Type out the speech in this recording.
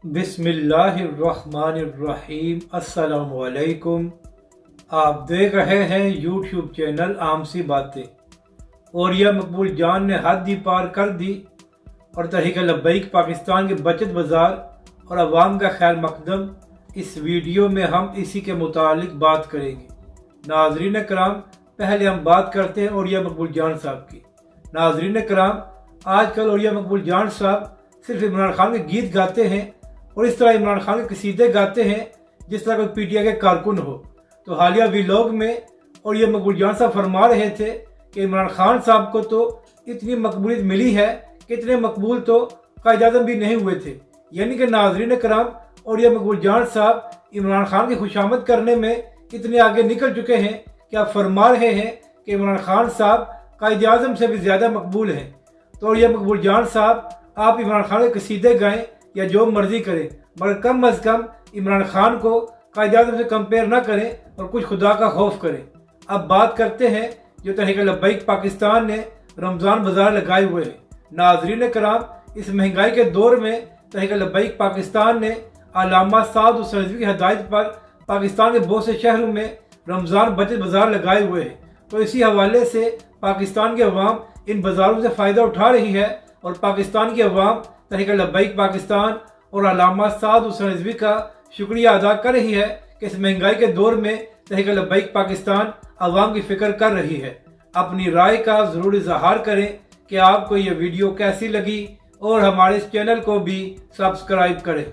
बिस्मिल्लाहिर्रहमानिर्रहीम। अस्सलाम वालेकुम। आप देख रहे हैं यूट्यूब चैनल आम सी बातें। और यह मकबूल जान ने हद ही पार कर दी और तहरीक लब्बैक पाकिस्तान के बचत बाज़ार और अवाम का खैर मकदम। इस वीडियो में हम इसी के मुतालिक बात करेंगे। नाज़रीन कराम, पहले हम बात करते हैं औरिया मकबूल जान साहब की। नाज़रीन कराम, आजकल औरिया मकबूल जान साहब सिर्फ इमरान खान के गीत गाते हैं और इस तरह इमरान खान के कसीदे गाते हैं जिस तरह कोई पीटीआई के कारकुन हो। तो हालिया व्लॉग में औरिया मकबूल जान साहब फरमा रहे थे कि इमरान खान साहब को तो इतनी मकबूलियत मिली है कि इतने मकबूल तो कायद आज़म भी नहीं हुए थे। यानी कि नाज़रीन कराम, औरिया मकबूल जान साहब इमरान खान की खुशामद करने में इतने आगे निकल चुके हैं कि आप फरमा रहे हैं कि इमरान खान साहब कायद आज़म से भी ज़्यादा मकबूल हैं। तो औरिया मकबूल जान साहब, आप इमरान खान के कसीदे गाएं या जो मर्जी करें, मगर कम अज़ कम इमरान खान को कायद आज़म से कंपेयर ना करें और कुछ खुदा का खौफ करें। अब बात करते हैं जो तहरीक लब्बैक पाकिस्तान ने रमज़ान बाज़ार लगाए हुए हैं। नाज़रीन कराम, इस महंगाई के दौर में तहरीक लब्बैक पाकिस्तान ने अल्लामा साद हुसैन रिज़वी की हदायत पर पाकिस्तान के बहुत से शहरों में रमज़ान बचत बाज़ार लगाए हुए हैं। तो इसी हवाले से पाकिस्तान के अवाम इन बाज़ारों से फ़ायदा उठा रही है और पाकिस्तान की अवाम तहरीक लब्बैक पाकिस्तान और अल्लामा साद हुसैन रिज़वी का शुक्रिया अदा कर रही है कि इस महंगाई के दौर में तहरीक लब्बैक पाकिस्तान अवाम की फ़िक्र कर रही है। अपनी राय का ज़रूर इज़हार करें कि आपको ये वीडियो कैसी लगी और हमारे इस चैनल को भी सब्सक्राइब करें।